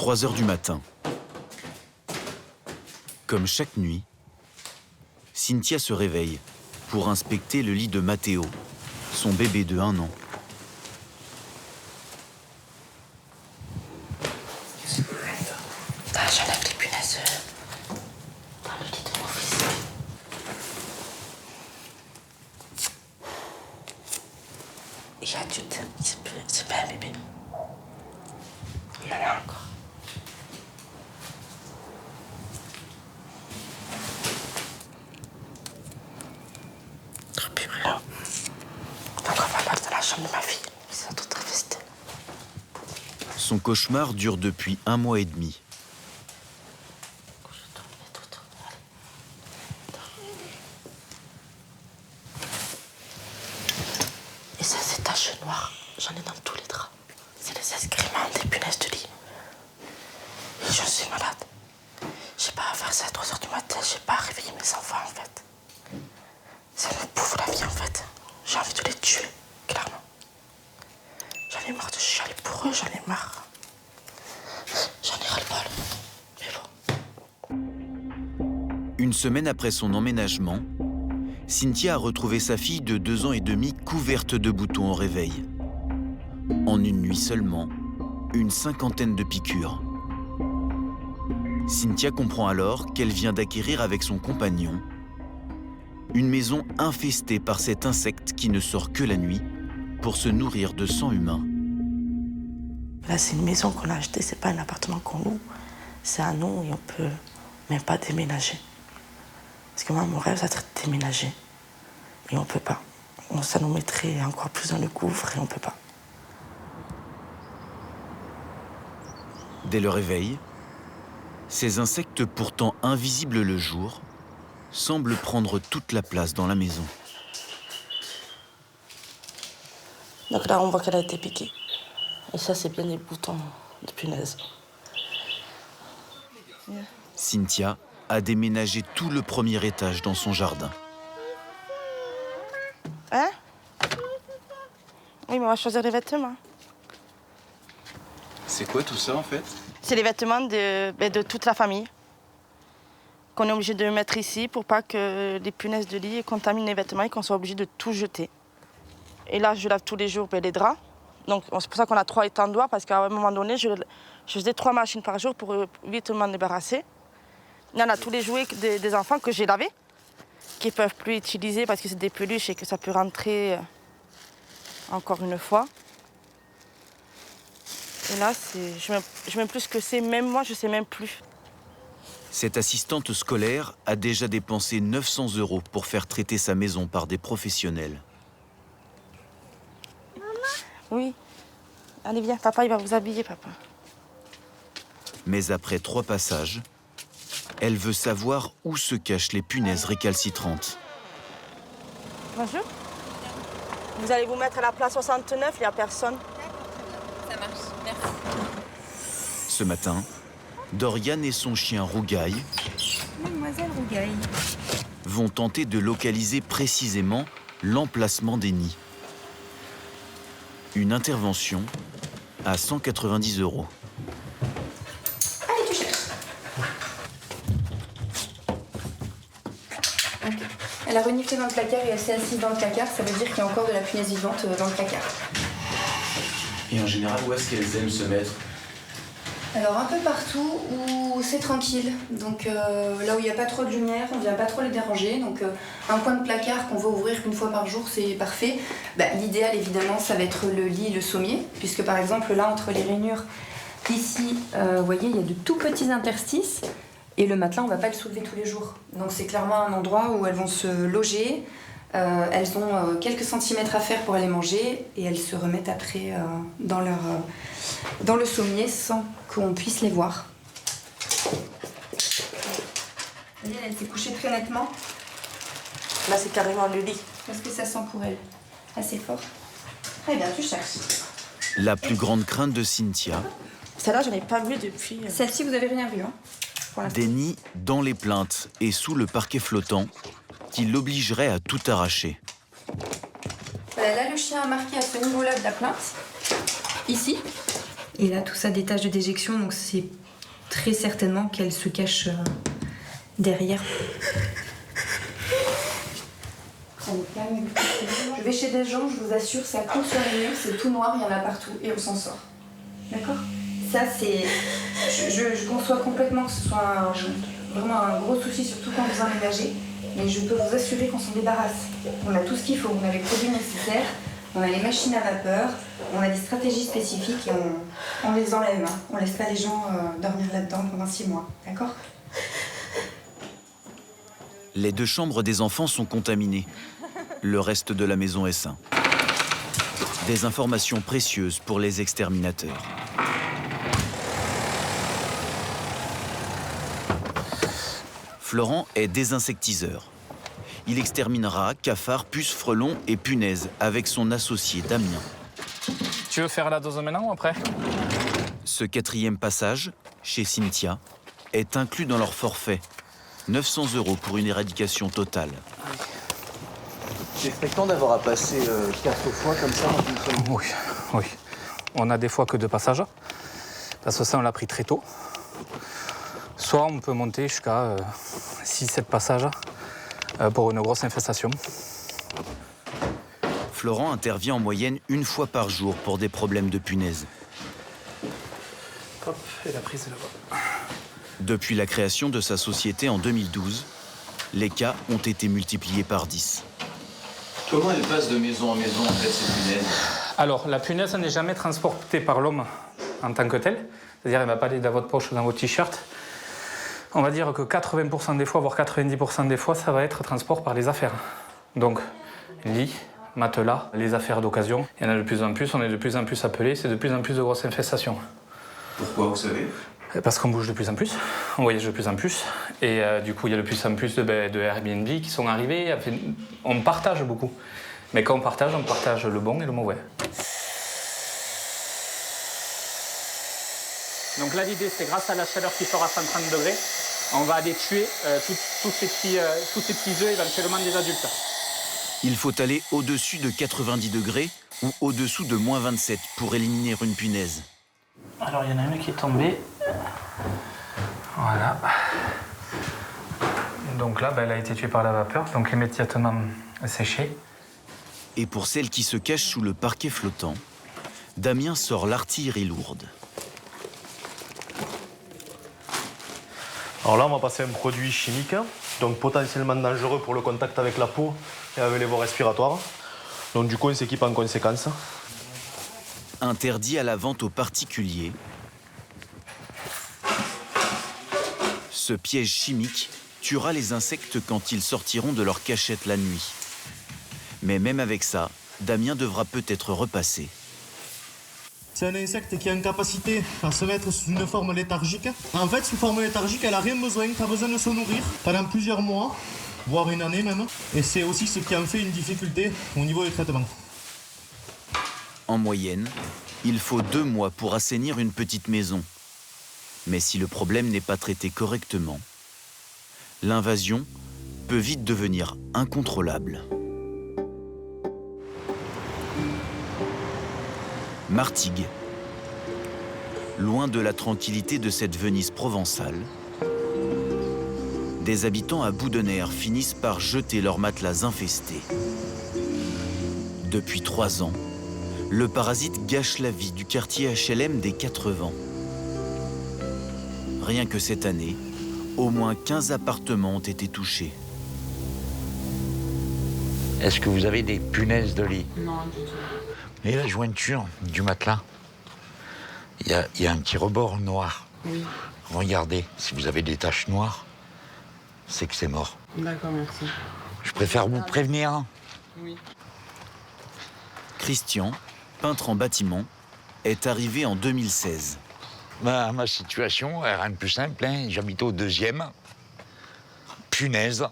3 heures du matin. Comme chaque nuit, Cynthia se réveille pour inspecter le lit de Matteo, son bébé de 1 an. J'enlève les punaises dans le lit de mon fils. Il est adulte, c'est pas un bébé. Il y en a encore. Trop plus brûlant. Donc on va pas dans la chambre de ma fille. Ils sont tous travestis. Son cauchemar dure depuis 1 mois et demi. Et ça, ces taches noires, j'en ai dans tous les draps. C'est les excréments des punaises de lit. Et je suis malade. J'ai pas à faire ça à 3 heures du matin, j'ai pas à réveiller mes enfants en fait. Ça me bouffe la vie en fait. J'ai envie de les tuer, clairement. J'en ai marre de chialer pour eux, j'en ai marre. J'en ai ras-le-bol. Mais bon. 1 semaine après son emménagement, Cynthia a retrouvé sa fille de 2 ans et demi couverte de boutons au réveil. En une nuit seulement, une 50aine de piqûres. Cynthia comprend alors qu'elle vient d'acquérir avec son compagnon une maison infestée par cet insecte qui ne sort que la nuit pour se nourrir de sang humain. Là, c'est une maison qu'on a achetée, c'est pas un appartement qu'on loue. C'est à nous et on peut même pas déménager. Parce que moi, mon rêve, c'est de déménager. Et on peut pas. Ça nous mettrait encore plus dans le gouffre et on peut pas. Dès le réveil, ces insectes pourtant invisibles le jour semblent prendre toute la place dans la maison. Donc là, on voit qu'elle a été piquée. Et ça, c'est bien des boutons de punaise. Cynthia a déménagé tout le premier étage dans son jardin. Hein? Oui, mais on va choisir les vêtements. C'est quoi tout ça en fait? C'est les vêtements de toute la famille qu'on est obligé de mettre ici pour pas que les punaises de lit contaminent les vêtements et qu'on soit obligé de tout jeter. Et là, je lave tous les jours les draps. Donc c'est pour ça qu'on a 3 étendoirs parce qu'à un moment donné, je faisais 3 machines par jour pour vite m'en débarrasser. Il y en a tous les jouets des enfants que j'ai lavés, qui ne peuvent plus utiliser parce que c'est des peluches et que ça peut rentrer encore une fois. Et là, je ne sais même plus ce que c'est. Même moi, je ne sais même plus. Cette assistante scolaire a déjà dépensé 900 € pour faire traiter sa maison par des professionnels. Oui. Allez, viens, papa, il va vous habiller, papa. Mais après 3 passages, elle veut savoir où se cachent les punaises récalcitrantes. Bonjour. Vous allez vous mettre à la place 69, il n'y a personne. Ça marche, merci. Ce matin, Dorian et son chien Rougaille Mademoiselle Rougaille. vont tenter de localiser précisément l'emplacement des nids. Une intervention à 190 €. Allez, tu cherches. Ok. Elle a reniflé dans le placard et elle s'est assise dans le placard. Ça veut dire qu'il y a encore de la punaise vivante dans le placard. Et en général, où est-ce qu'elles aiment se mettre? Alors un peu partout où c'est tranquille, donc là où il n'y a pas trop de lumière, on ne vient pas trop les déranger, donc un coin de placard qu'on va ouvrir qu'une fois par jour, c'est parfait. L'idéal évidemment ça va être le lit, le sommier, puisque par exemple là entre les rainures, ici vous voyez il y a de tout petits interstices, et le matelas on ne va pas le soulever tous les jours. Donc c'est clairement un endroit où elles vont se loger, elles ont quelques centimètres à faire pour aller manger, et elles se remettent après dans le sommier sans qu'on puisse les voir. Elle s'est couchée très nettement. Là, c'est carrément le lit. Qu'est-ce que ça sent pour elle? Assez fort. Très bien, tu cherches. La plus grande crainte de Cynthia, Celle-là, je n'ai pas vue depuis... Celle-ci, vous avez rien vu, hein? Voilà. des nids dans les plinthes et sous le parquet flottant qui l'obligerait à tout arracher. Voilà, là, le chien a marqué à ce niveau-là de la plainte. Ici. Et là, tout ça, des taches de déjection, donc c'est très certainement qu'elle se cache derrière. Je vais chez des gens, je vous assure, ça coule sur les murs, c'est tout noir, il y en a partout et on s'en sort. D'accord? Ça, c'est... Je conçois complètement que ce soit vraiment un gros souci, surtout quand vous emménagez. Mais je peux vous assurer qu'on s'en débarrasse. On a tout ce qu'il faut, on a les produits nécessaires, on a les machines à vapeur, on a des stratégies spécifiques et on les enlève. Hein. On laisse pas les gens dormir là-dedans pendant 6 mois. D'accord? Les 2 chambres des enfants sont contaminées. Le reste de la maison est sain. Des informations précieuses pour les exterminateurs. Florent est désinsectiseur. Il exterminera cafards, puces, frelons et punaises avec son associé Damien. Tu veux faire la dose maintenant ou après? Ce 4e passage, chez Cynthia, est inclus dans leur forfait. 900 € pour une éradication totale. C'est fréquent d'avoir à passer 4 fois comme ça dans une seule nuit. Oui. On a des fois que 2 passages, parce que ça on l'a pris très tôt. Soit on peut monter jusqu'à 6-7 passages pour une grosse infestation. Florent intervient en moyenne 1 fois par jour pour des problèmes de punaises. Hop, et la prise est là-bas. Depuis la création de sa société en 2012, les cas ont été multipliés par 10. Comment elle passe de maison en maison, en fait, ces punaises? Alors, la punaise n'est jamais transportée par l'homme en tant que tel. C'est-à-dire, elle ne va pas aller dans votre poche ou dans votre t-shirt. On va dire que 80% des fois, voire 90% des fois, ça va être transport par les affaires. Donc, lit, matelas, les affaires d'occasion. Il y en a de plus en plus, on est de plus en plus appelés, c'est de plus en plus de grosses infestations. Pourquoi, vous savez? Parce qu'on bouge de plus en plus, on voyage de plus en plus. Et du coup, il y a de plus en plus de Airbnb qui sont arrivés. Enfin, on partage beaucoup. Mais quand on partage le bon et le mauvais. Donc là, l'idée, c'est grâce à la chaleur qui sort à 130 degrés, on va aller tuer tous ces petits œufs, éventuellement des adultes. Il faut aller au-dessus de 90 degrés ou au-dessous de -27 pour éliminer une punaise. Alors, il y en a une qui est tombée. Voilà. Donc là, elle a été tuée par la vapeur, donc immédiatement séchée. Et pour celle qui se cache sous le parquet flottant, Damien sort l'artillerie lourde. Alors là, on va passer un produit chimique, donc potentiellement dangereux pour le contact avec la peau et avec les voies respiratoires. Donc du coup, on s'équipe en conséquence. Interdit à la vente aux particuliers, ce piège chimique tuera les insectes quand ils sortiront de leur cachette la nuit. Mais même avec ça, Damien devra peut-être repasser. C'est un insecte qui a une capacité à se mettre sous une forme léthargique. En fait, sous forme léthargique, elle n'a rien besoin, pas besoin de se nourrir pendant plusieurs mois, voire une année même. Et c'est aussi ce qui en fait une difficulté au niveau des traitements. En moyenne, il faut 2 mois pour assainir une petite maison. Mais si le problème n'est pas traité correctement, l'invasion peut vite devenir incontrôlable. Martigues. Loin de la tranquillité de cette Venise provençale, des habitants à bout de nerfs finissent par jeter leurs matelas infestés. Depuis 3 ans, le parasite gâche la vie du quartier HLM des 4 Vents. Rien que cette année, au moins 15 appartements ont été touchés. Est-ce que vous avez des punaises de lit? Non, du tout. Et la jointure du matelas, il y a un petit rebord noir. Oui. Regardez, si vous avez des taches noires, c'est que c'est mort. D'accord, merci. Je préfère vous prévenir. Oui. Christian, peintre en bâtiment, est arrivé en 2016. Ma situation, rien de plus simple, hein. J'habite au 2e. Punaise,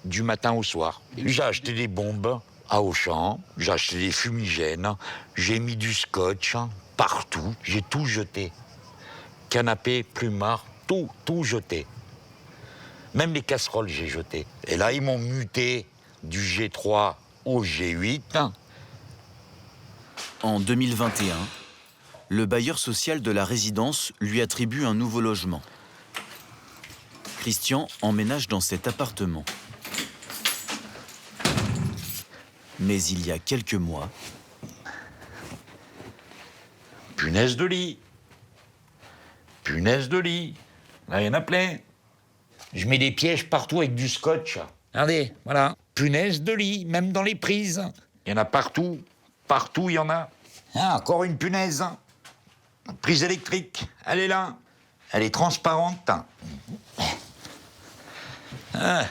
du matin au soir. J'ai acheté des bombes à Auchan, j'ai acheté des fumigènes, j'ai mis du scotch partout, j'ai tout jeté. Canapé, plumard, tout jeté. Même les casseroles, j'ai jeté. Et là, ils m'ont muté du G3 au G8. En 2021, Le bailleur social de la résidence lui attribue un nouveau logement. Christian emménage dans cet appartement. Mais il y a quelques mois... Punaise de lit. Punaise de lit. Là, il y en a plein. Je mets des pièges partout avec du scotch. Regardez, voilà. Punaise de lit, même dans les prises. Il y en a partout. Partout, il y en a. Ah, encore une punaise. Prise électrique, elle est là. Elle est transparente. Ah.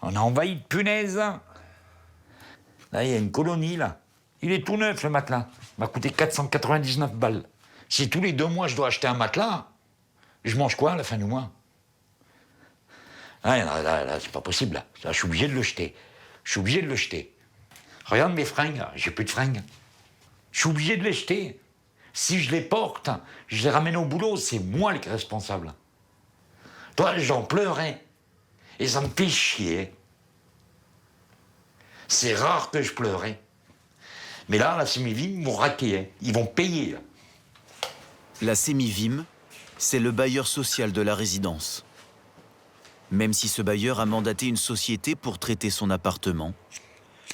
On a envahi de punaises. Là, il y a une colonie, là. Il est tout neuf, le matelas. Il m'a coûté 499 balles. Si tous les 2 mois, je dois acheter un matelas, je mange quoi à la fin du mois? Ah, là, c'est pas possible, là. Là, je suis obligé de le jeter. Je suis obligé de le jeter. Regarde mes fringues, j'ai plus de fringues. Je suis obligé de les jeter. Si je les porte, je les ramène au boulot, c'est moi le responsable. Toi, j'en pleurais. Et ça me fait chier. C'est rare que je pleurais. Mais là, la Sémivim m'ont raqué. Ils vont payer. La Sémivim, c'est le bailleur social de la résidence. Même si ce bailleur a mandaté une société pour traiter son appartement,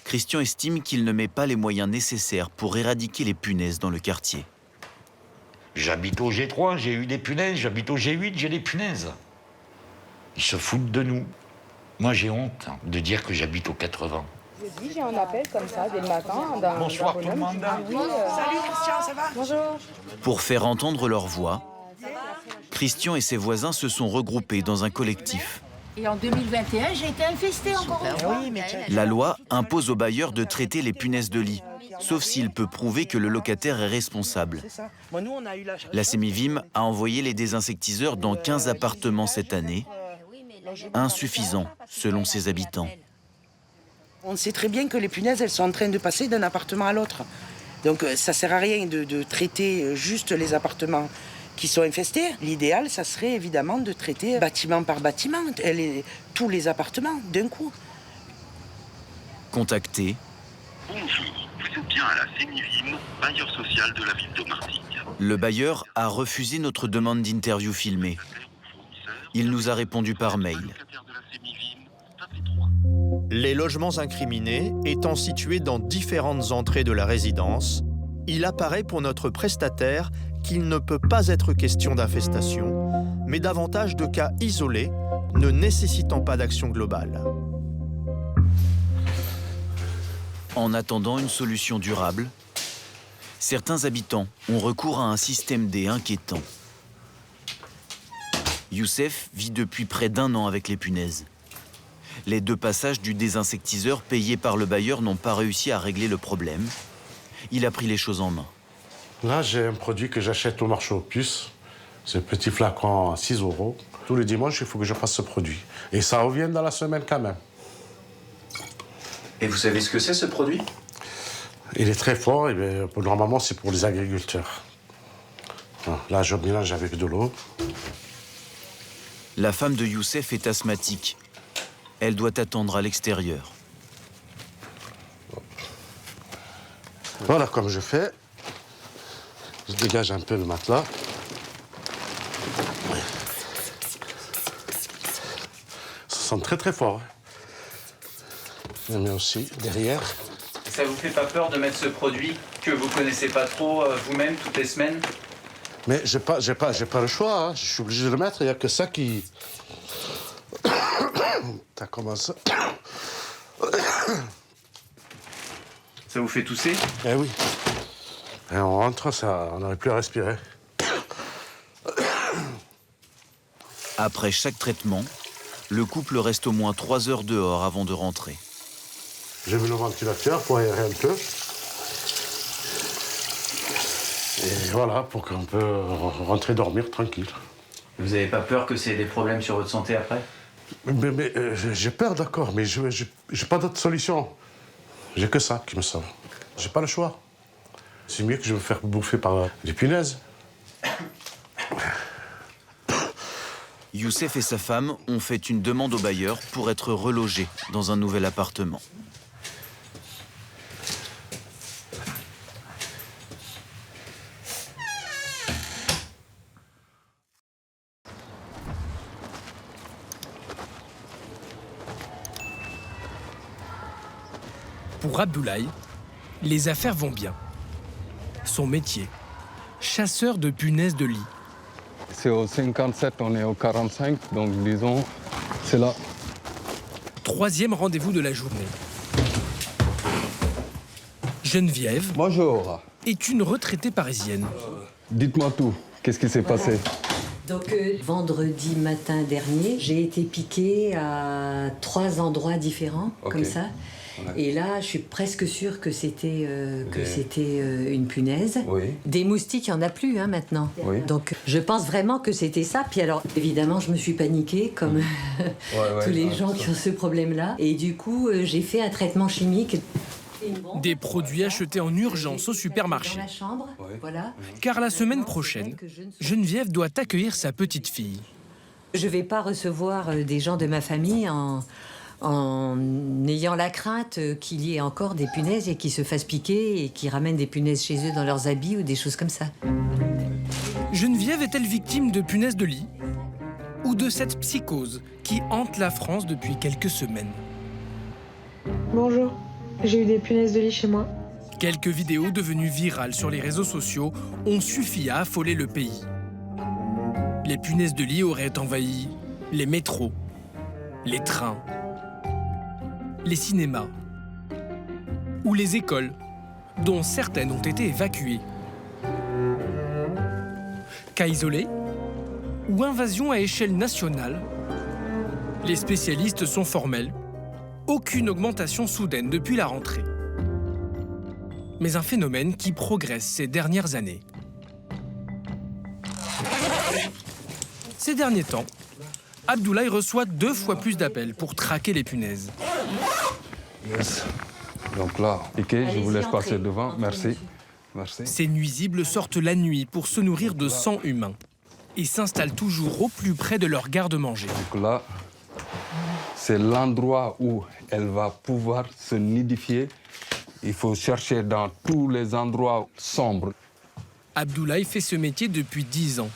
Christian estime qu'il ne met pas les moyens nécessaires pour éradiquer les punaises dans le quartier. J'habite au G3, j'ai eu des punaises. J'habite au G8, j'ai des punaises. Ils se foutent de nous. Moi, j'ai honte de dire que j'habite au 80. Jeudi, j'ai un appel comme ça, dès le matin. Bonsoir tout le monde. Salut Christian, ça va? Bonjour. Pour faire entendre leur voix, Christian et ses voisins se sont regroupés dans un collectif. Et en 2021, j'ai été infestée encore une fois. La loi impose au bailleur de traiter les punaises de lit, sauf s'il peut prouver que le locataire est responsable. La Sémivim a envoyé les désinsectiseurs dans 15 appartements cette année, insuffisant selon ses habitants. On sait très bien que les punaises, elles sont en train de passer d'un appartement à l'autre. Donc ça sert à rien de traiter juste les appartements qui sont infestés. L'idéal, ça serait évidemment de traiter bâtiment par bâtiment, tous les appartements d'un coup. Contacté. Bonjour, vous êtes bien à la Sémivim, bailleur social de la ville de Martigues. Le bailleur a refusé notre demande d'interview filmée. Il nous a répondu par mail. Les logements incriminés étant situés dans différentes entrées de la résidence, il apparaît pour notre prestataire qu'il ne peut pas être question d'infestation, mais davantage de cas isolés, ne nécessitant pas d'action globale. En attendant une solution durable, certains habitants ont recours à un système D inquiétant. Youssef vit depuis près d'1 an avec les punaises. Les 2 passages du désinsectiseur payés par le bailleur n'ont pas réussi à régler le problème. Il a pris les choses en main. Là, j'ai un produit que j'achète au marché aux puces. C'est un petit flacon à 6 €. Tous les dimanches, il faut que je fasse ce produit. Et ça revient dans la semaine quand même. Et vous savez ce que c'est, ce produit? Il est très fort. Et normalement, c'est pour les agriculteurs. Là, je mélange avec de l'eau. La femme de Youssef est asthmatique. Elle doit attendre à l'extérieur. Voilà comme je fais. Je dégage un peu le matelas. Ça sent très très fort. Je mets aussi derrière. Ça vous fait pas peur de mettre ce produit que vous connaissez pas trop vous-même toutes les semaines? Mais j'ai pas le choix. Hein. Je suis obligé de le mettre. Il n'y a que ça qui... Ça commence. Ça vous fait tousser? Eh oui. Et on rentre, ça, on n'arrive plus à respirer. Après chaque traitement, le couple reste au moins 3 heures dehors avant de rentrer. J'ai mis le ventilateur pour aérer un peu. Et voilà, pour qu'on peut rentrer dormir tranquille. Vous n'avez pas peur que c'est des problèmes sur votre santé après? Mais j'ai peur, d'accord, mais je n'ai pas d'autre solution. J'ai que ça qui me sauve. J'ai pas le choix. C'est mieux que je me faire bouffer par des punaises. Youssef et sa femme ont fait une demande au bailleur pour être relogés dans un nouvel appartement. Pour Abdoulaye, les affaires vont bien. Son métier, chasseur de punaises de lit. C'est au 57, on est au 45, donc disons, c'est là. 3e rendez-vous de la journée. Geneviève Bonjour. Est une retraitée parisienne. Dites-moi tout, qu'est-ce qui s'est passé? Donc vendredi matin dernier, j'ai été piquée à 3 endroits différents, comme ça. Ouais. Et là, je suis presque sûre que c'était une punaise. Oui. Des moustiques, il n'y en a plus maintenant. Oui. Donc je pense vraiment que c'était ça. Puis alors, évidemment, je me suis paniquée, comme tous les gens qui ont ce problème-là. Et du coup, j'ai fait un traitement chimique. Des produits achetés en urgence au supermarché. Dans la chambre, voilà. Car la semaine prochaine, Geneviève doit accueillir sa petite fille. Je ne vais pas recevoir des gens de ma famille en ayant la crainte qu'il y ait encore des punaises et qu'ils se fassent piquer et qu'ils ramènent des punaises chez eux dans leurs habits ou des choses comme ça. Geneviève est-elle victime de punaises de lit ou de cette psychose qui hante la France depuis quelques semaines? Bonjour. J'ai eu des punaises de lit chez moi. Quelques vidéos devenues virales sur les réseaux sociaux ont suffi à affoler le pays. Les punaises de lit auraient envahi les métros, les trains, les cinémas ou les écoles, dont certaines ont été évacuées. Cas isolé ou invasion à échelle nationale, les spécialistes sont formels. Aucune augmentation soudaine depuis la rentrée. Mais un phénomène qui progresse ces dernières années. Ces derniers temps, Abdoulaye reçoit 2 fois plus d'appels pour traquer les punaises. Yes. Donc là, ok, je vous laisse passer devant. Merci. Merci. Ces nuisibles sortent la nuit pour se nourrir de sang humain et s'installent toujours au plus près de leur garde-manger. Donc là, c'est l'endroit où elle va pouvoir se nidifier. Il faut chercher dans tous les endroits sombres. Abdoulaye fait ce métier depuis 10 ans.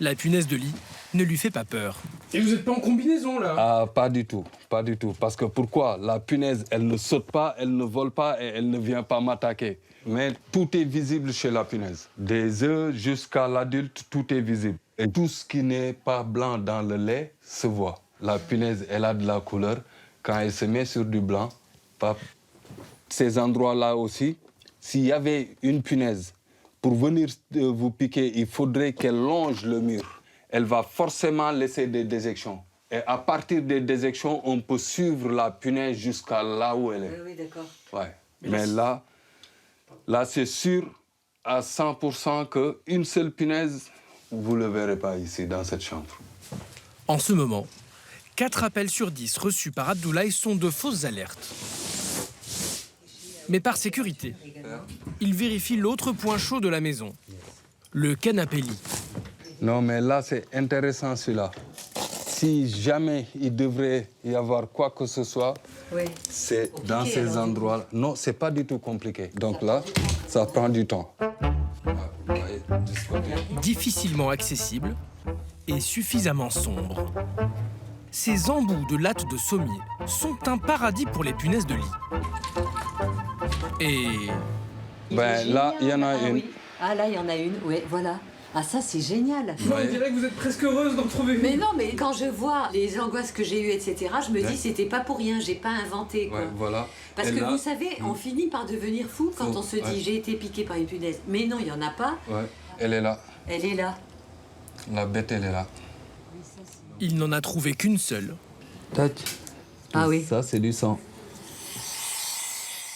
La punaise de lit ne lui fait pas peur. Et vous n'êtes pas en combinaison, là? Ah, pas du tout, pas du tout. Parce que pourquoi? La punaise, elle ne saute pas, elle ne vole pas et elle ne vient pas m'attaquer. Mais tout est visible chez la punaise. Des œufs jusqu'à l'adulte, tout est visible. Et tout ce qui n'est pas blanc dans le lait se voit. La punaise, elle a de la couleur. Quand elle se met sur du blanc, ces endroits-là aussi, s'il y avait une punaise, pour venir vous piquer, il faudrait qu'elle longe le mur. Elle va forcément laisser des déjections. Et à partir des déjections, on peut suivre la punaise jusqu'à là où elle est. Oui, d'accord. Ouais. Mais là, c'est sûr à 100% qu'une seule punaise, vous ne le verrez pas ici, dans cette chambre. En ce moment, 4 appels sur 10 reçus par Abdoulaye sont de fausses alertes. Mais par sécurité, il vérifie l'autre point chaud de la maison, le canapé-lit. Non, mais là, c'est intéressant, celui-là. Si jamais il devrait y avoir quoi que ce soit, c'est dans ces endroits-là. Non, c'est pas du tout compliqué. Donc là, ça prend du temps. Difficilement accessible et suffisamment sombre. Ces embouts de lattes de sommier sont un paradis pour les punaises de lit. Et... Ben là, il y en a une. Oui. Ah là, il y en a une, oui, voilà. Ah ça, c'est génial. On dirait que vous êtes presque heureuse d'en trouver une. Mais non, mais quand je vois les angoisses que j'ai eues, etc., je me dis, c'était pas pour rien, j'ai pas inventé, quoi. Ouais, voilà. Parce que vous savez, on finit par devenir fou quand on se dit, j'ai été piqué par une punaise. Mais non, il y en a pas. Ouais, elle est là. Elle est là. La bête, elle est là. Il n'en a trouvé qu'une seule. Tac. Ah oui. Ça, c'est du sang.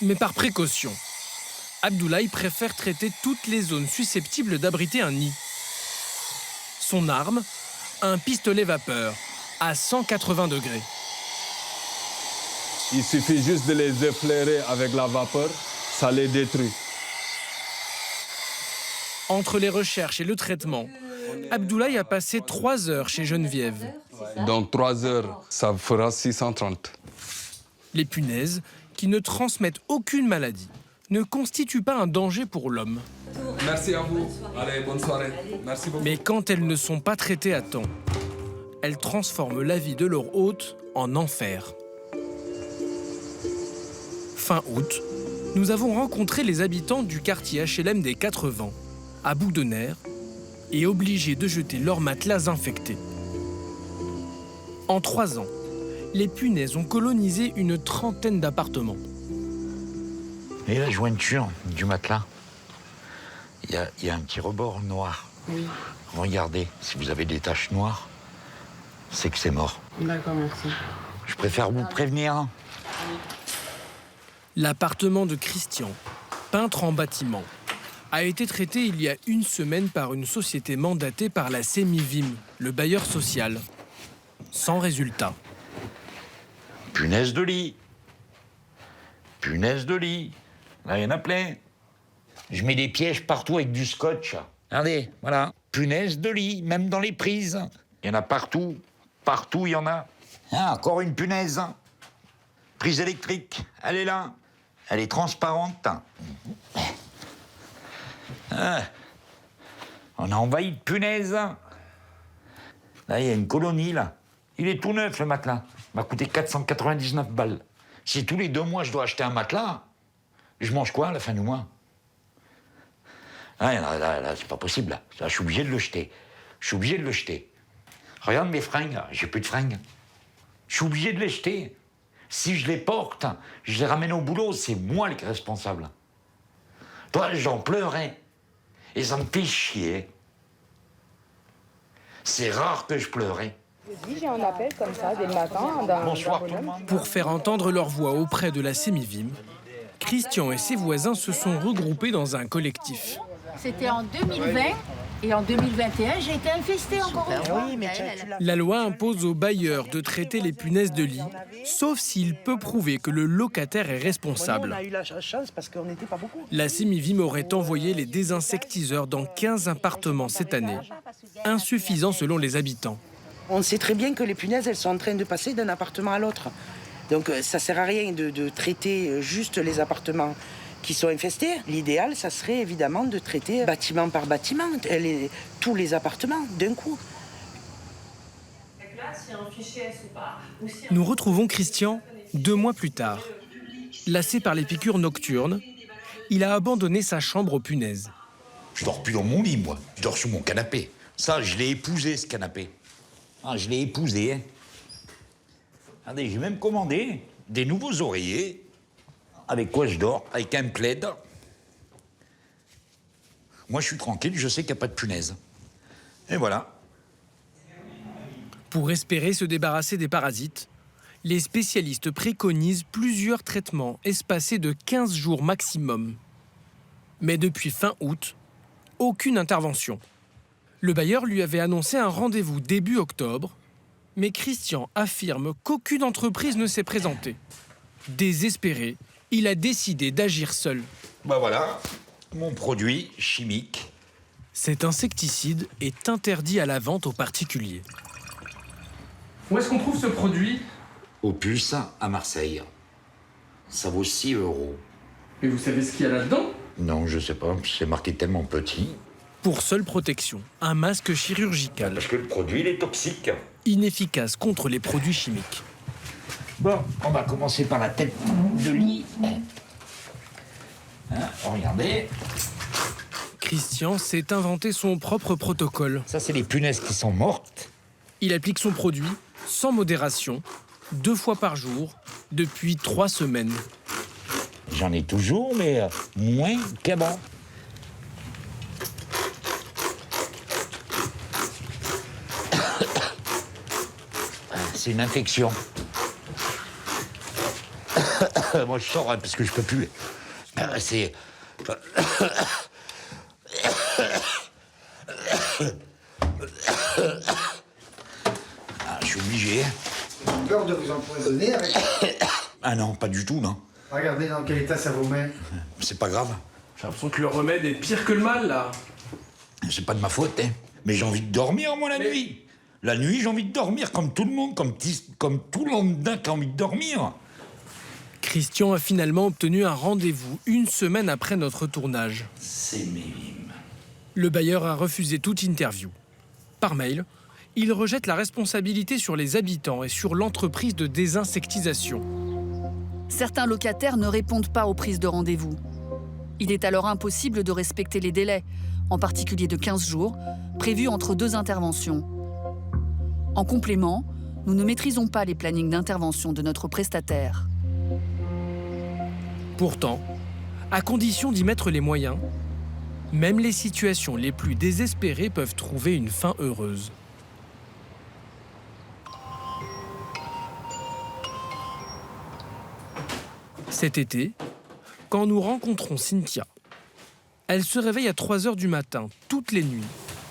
Mais par précaution, Abdoulaye préfère traiter toutes les zones susceptibles d'abriter un nid. Son arme, un pistolet vapeur à 180 degrés. Il suffit juste de les effleurer avec la vapeur, ça les détruit. Entre les recherches et le traitement, Abdoulaye a passé 3 heures chez Geneviève. Donc 3 heures, ça fera 630. Les punaises, qui ne transmettent aucune maladie, ne constituent pas un danger pour l'homme. Merci à vous. Allez, bonne soirée. Merci beaucoup. Mais quand elles ne sont pas traitées à temps, elles transforment la vie de leur hôte en enfer. fin août, nous avons rencontré les habitants du quartier HLM des 4 Vents, à bout de nerfs, et obligés de jeter leurs matelas infectés. En 3 ans, les punaises ont colonisé une trentaine d'appartements. Et la jointure du matelas, il y a un petit rebord noir. Oui. Regardez, si vous avez des taches noires, c'est que c'est mort. D'accord, merci. Je préfère vous prévenir. L'appartement de Christian, peintre en bâtiment, a été traité il y a 1 semaine par une société mandatée par la Semivim, le bailleur social. Sans résultat. Punaise de lit. Punaise de lit. Là, il y en a plein. Je mets des pièges partout avec du scotch. Regardez, voilà. Punaise de lit, même dans les prises. Il y en a partout. Partout, il y en a. Ah, encore une punaise. Prise électrique, elle est là. Elle est transparente. Ah. On a envahi de punaises. Là, il y a une colonie, là. Il est tout neuf, le matelas. Il m'a coûté 499 balles. Si tous les 2 mois, je dois acheter un matelas, je mange quoi à la fin du mois? Ah, là, c'est pas possible, là. Je suis obligé de le jeter. Je suis obligé de le jeter. Regarde mes fringues, j'ai plus de fringues. Je suis obligé de les jeter. Si je les porte, je les ramène au boulot, c'est moi le responsable. Toi, j'en pleurais. Et ça me fait chier. C'est rare que je pleurais. J'ai un appel comme ça dès le matin d'un bonhomme. Pour faire entendre leur voix auprès de la Semivim, Christian et ses voisins se sont regroupés dans un collectif. C'était en 2020 et en 2021, j'ai été infestée encore une fois. La loi impose aux bailleurs de traiter les punaises de lit, sauf s'il peut prouver que le locataire est responsable. On a eu la chance parce qu'on n'était pas beaucoup. La Semivim aurait envoyé les désinsectiseurs dans 15 appartements cette année, insuffisant selon les habitants. On sait très bien que les punaises, elles sont en train de passer d'un appartement à l'autre. Donc ça sert à rien de traiter juste les appartements qui sont infestés. L'idéal, ça serait évidemment de traiter bâtiment par bâtiment, tous les appartements d'un coup. Nous retrouvons Christian 2 mois plus tard. Lassé par les piqûres nocturnes, il a abandonné sa chambre aux punaises. Je dors plus dans mon lit, moi. Je dors sur mon canapé. Ça, je l'ai épousé, ce canapé. Ah, je l'ai épousé, hein. Regardez, j'ai même commandé des nouveaux oreillers. Avec quoi je dors? Avec un plaid. Moi, je suis tranquille, je sais qu'il n'y a pas de punaise. Et voilà. Pour espérer se débarrasser des parasites, les spécialistes préconisent plusieurs traitements espacés de 15 jours maximum. Mais depuis fin août, aucune intervention. Le bailleur lui avait annoncé un rendez-vous début octobre, mais Christian affirme qu'aucune entreprise ne s'est présentée. Désespéré, il a décidé d'agir seul. Bah voilà, mon produit chimique. Cet insecticide est interdit à la vente aux particuliers. Où est-ce qu'on trouve ce produit? Opus, à Marseille. Ça vaut 6 €. Mais vous savez ce qu'il y a là-dedans? Non, je sais pas, c'est marqué tellement petit. Pour seule protection, un masque chirurgical. Parce que le produit, il est toxique. Inefficace contre les produits chimiques. Bon, on va commencer par la tête de lit. Hein, regardez. Christian s'est inventé son propre protocole. Ça, c'est les punaises qui sont mortes. Il applique son produit sans modération, 2 fois par jour, depuis 3 semaines. J'en ai toujours, mais moins qu'avant. C'est une infection. Moi, je sors parce que je peux plus. C'est... je suis obligé. Peur de vous empoisonner avec... Ah non, pas du tout, non. Regardez dans quel état ça vous met. C'est pas grave. J'ai l'impression que le remède est pire que le mal, là. C'est pas de ma faute, hein. Mais j'ai envie de dormir, moi, la nuit. La nuit, j'ai envie de dormir, comme tout le monde, comme tout lambda qui a envie de dormir. Christian a finalement obtenu un rendez-vous 1 semaine après notre tournage. C'est mime. Le bailleur a refusé toute interview. Par mail, il rejette la responsabilité sur les habitants et sur l'entreprise de désinsectisation. Certains locataires ne répondent pas aux prises de rendez-vous. Il est alors impossible de respecter les délais, en particulier de 15 jours, prévus entre 2 interventions. En complément, nous ne maîtrisons pas les plannings d'intervention de notre prestataire. Pourtant, à condition d'y mettre les moyens, même les situations les plus désespérées peuvent trouver une fin heureuse. Cet été, quand nous rencontrons Cynthia, elle se réveille à 3 h du matin, toutes les nuits,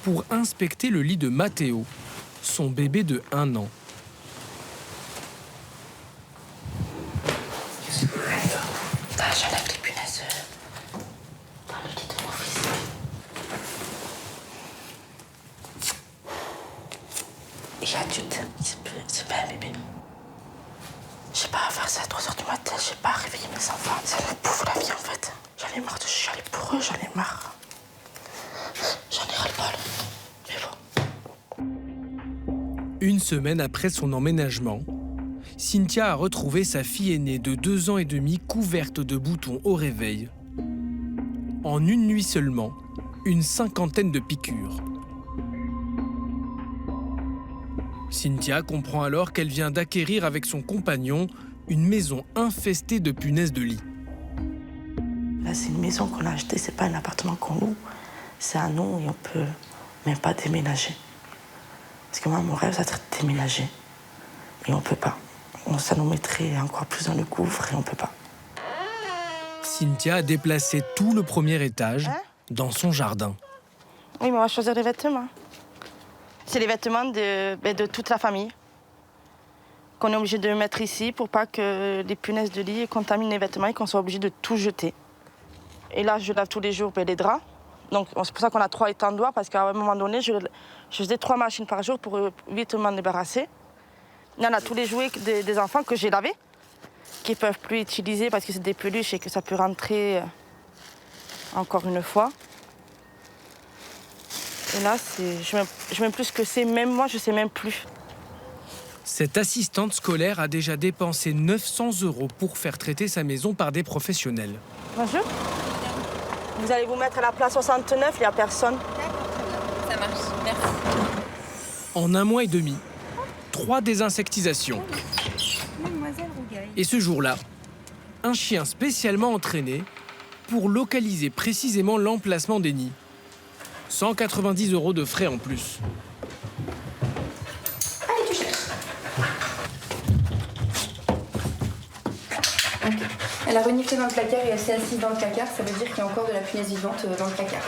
pour inspecter le lit de Matteo, son bébé de 1 an. J'enlève les punaises dans le lit de mon fils. Il est adulte, c'est pas un bébé. J'ai pas à faire ça à 3 h du matin, j'ai pas à réveiller mes enfants. Ça me bouffe la vie en fait. J'en ai marre de chialer pour eux, j'en ai marre. J'en ai ras-le-bol. Mais bon. Une semaine après son emménagement, Cynthia a retrouvé sa fille aînée de 2 ans et demi couverte de boutons au réveil. En une nuit seulement, une 50aine de piqûres. Cynthia comprend alors qu'elle vient d'acquérir avec son compagnon une maison infestée de punaises de lit. Là, c'est une maison qu'on a achetée, c'est pas un appartement qu'on loue. C'est à nous et on peut même pas déménager. Parce que moi, mon rêve, c'est de déménager. Et on peut pas. Ça nous mettrait encore plus dans le gouffre et on peut pas. Cynthia a déplacé tout le premier étage dans son jardin. Oui, mais on va choisir les vêtements. C'est les vêtements de toute la famille qu'on est obligé de mettre ici pour pas que les punaises de lit contaminent les vêtements et qu'on soit obligé de tout jeter. Et là, je lave tous les jours les draps. Donc, c'est pour ça qu'on a 3 étendoirs, parce qu'à un moment donné, je faisais 3 machines par jour pour vite m'en débarrasser. Il y en a tous les jouets des enfants que j'ai lavés, qui ne peuvent plus utiliser parce que c'est des peluches et que ça peut rentrer encore une fois. Et là, je ne sais même plus ce que c'est. Même moi, je ne sais même plus. Cette assistante scolaire a déjà dépensé 900 € pour faire traiter sa maison par des professionnels. Bonjour. Vous allez vous mettre à la place 69, il n'y a personne. D'accord, ça marche. Merci. En 1 mois et demi, 3 désinsectisations. Mademoiselle Rougail. Et ce jour-là, un chien spécialement entraîné pour localiser précisément l'emplacement des nids. 190 € de frais en plus. Allez, tu cherches. Ok. Elle a reniflé dans le placard et elle s'est assise dans le placard. Ça veut dire qu'il y a encore de la punaise vivante dans le placard.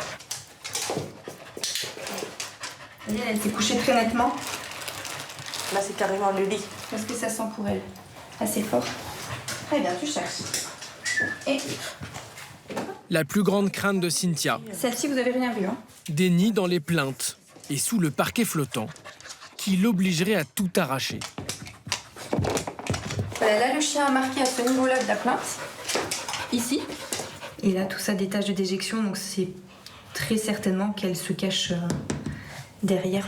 Elle s'est couchée très nettement. Là, c'est carrément le lit. Qu'est-ce que ça sent pour elle? Assez fort. Très bien, tu cherches. Et La plus grande crainte de Cynthia. celle-ci, vous avez rien vu, hein? Des nids dans les plaintes et sous le parquet flottant qui l'obligerait à tout arracher. Voilà, là, le chien a marqué à ce niveau-là de la plainte. Ici. Et là, tout ça, des taches de déjection, donc c'est très certainement qu'elle se cache derrière.